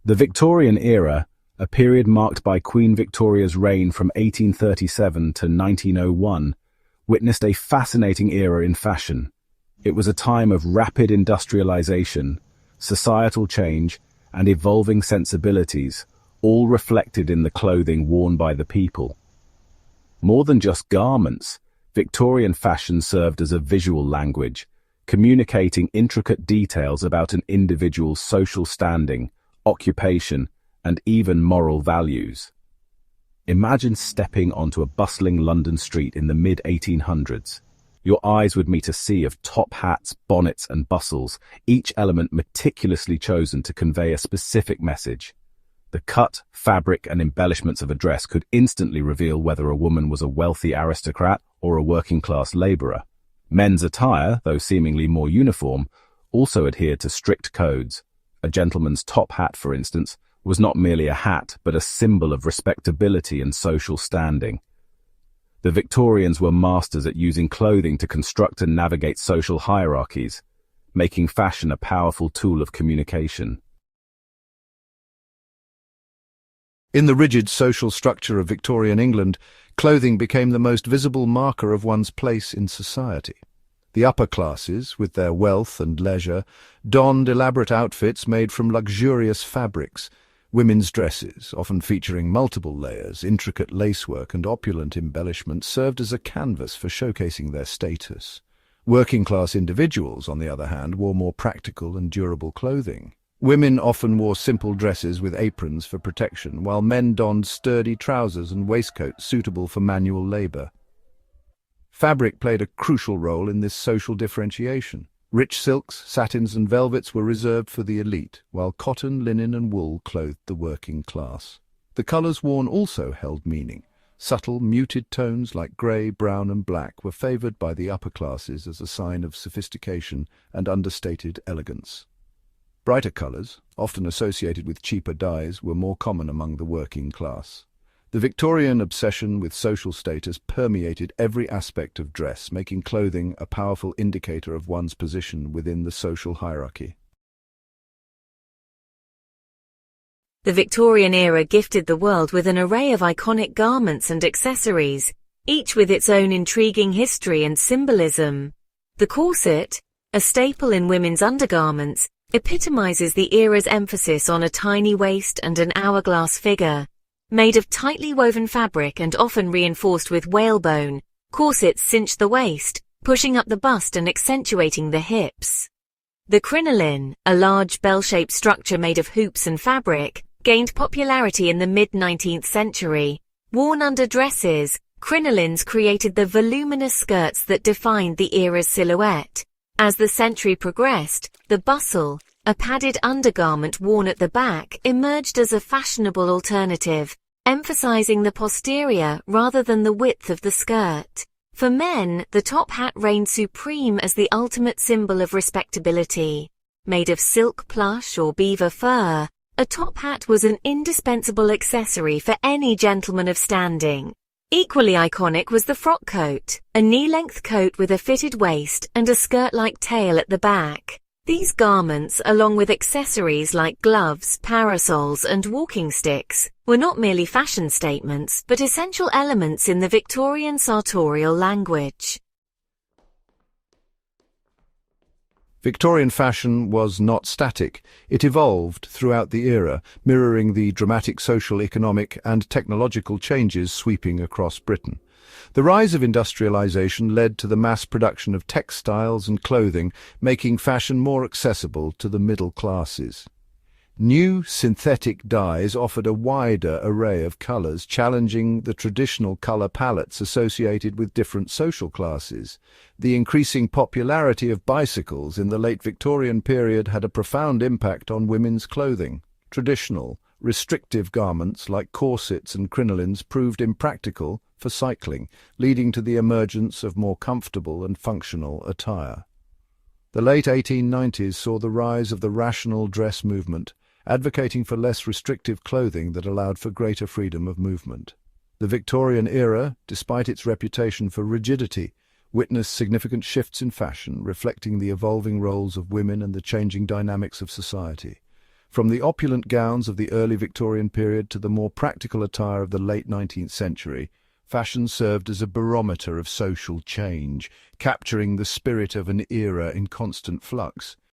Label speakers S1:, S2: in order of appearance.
S1: The Victorian era, a period marked by Queen Victoria's reign from 1837 to 1901, witnessed a fascinating era in fashion. It was a time of rapid industrialization, societal change, and evolving sensibilities, all reflected in the clothing worn by the people. More than just garments, Victorian fashion served as a visual language, communicating intricate details about an individual's social standing, occupation, and even moral values. Imagine stepping onto a bustling London street in the mid-1800s. Your eyes would meet a sea of top hats, bonnets, and bustles, each element meticulously chosen to convey a specific message. The cut, fabric, and embellishments of a dress could instantly reveal whether a woman was a wealthy aristocrat or a working-class laborer. Men's attire, though seemingly more uniform, also adhered to strict codes. A gentleman's top hat, for instance, was not merely a hat, but a symbol of respectability and social standing. The Victorians were masters at using clothing to construct and navigate social hierarchies, making fashion a powerful tool of communication.
S2: In the rigid social structure of Victorian England, clothing became the most visible marker of one's place in society. The upper classes, with their wealth and leisure, donned elaborate outfits made from luxurious fabrics. Women's dresses, often featuring multiple layers, intricate lacework, and opulent embellishments, served as a canvas for showcasing their status. Working-class individuals, on the other hand, wore more practical and durable clothing. Women often wore simple dresses with aprons for protection, while men donned sturdy trousers and waistcoats suitable for manual labor. Fabric played a crucial role in this social differentiation. Rich silks, satins, and velvets were reserved for the elite, while cotton, linen, and wool clothed the working class. The colors worn also held meaning. Subtle, muted tones like grey, brown, and black were favored by the upper classes as a sign of sophistication and understated elegance. Brighter colors, often associated with cheaper dyes, were more common among the working class. The Victorian obsession with social status permeated every aspect of dress, making clothing a powerful indicator of one's position within the social hierarchy.
S3: The Victorian era gifted the world with an array of iconic garments and accessories, each with its own intriguing history and symbolism. The corset, a staple in women's undergarments, epitomizes the era's emphasis on a tiny waist and an hourglass figure. Made of tightly woven fabric and often reinforced with whalebone, corsets cinch the waist, pushing up the bust and accentuating the hips. The crinoline, a large bell-shaped structure made of hoops and fabric, gained popularity in the mid-19th century. Worn under dresses, crinolines created the voluminous skirts that defined the era's silhouette. As the century progressed, the bustle, a padded undergarment worn at the back, emerged as a fashionable alternative, emphasizing the posterior rather than the width of the skirt. For men, the top hat reigned supreme as the ultimate symbol of respectability. Made of silk plush or beaver fur, a top hat was an indispensable accessory for any gentleman of standing. Equally iconic was the frock coat, a knee-length coat with a fitted waist and a skirt-like tail at the back. These garments, along with accessories like gloves, parasols, and walking sticks, were not merely fashion statements but essential elements in the Victorian sartorial language.
S2: Victorian fashion was not static. It evolved throughout the era, mirroring the dramatic social, economic, and technological changes sweeping across Britain. The rise of industrialization led to the mass production of textiles and clothing, making fashion more accessible to the middle classes. New synthetic dyes offered a wider array of colors, challenging the traditional color palettes associated with different social classes. The increasing popularity of bicycles in the late Victorian period had a profound impact on women's clothing. Traditional, restrictive garments like corsets and crinolines proved impractical for cycling, leading to the emergence of more comfortable and functional attire. The late 1890s saw the rise of the rational dress movement, advocating for less restrictive clothing that allowed for greater freedom of movement. The Victorian era, despite its reputation for rigidity, witnessed significant shifts in fashion, reflecting the evolving roles of women and the changing dynamics of society. From the opulent gowns of the early Victorian period to the more practical attire of the late 19th century, fashion served as a barometer of social change, capturing the spirit of an era in constant flux.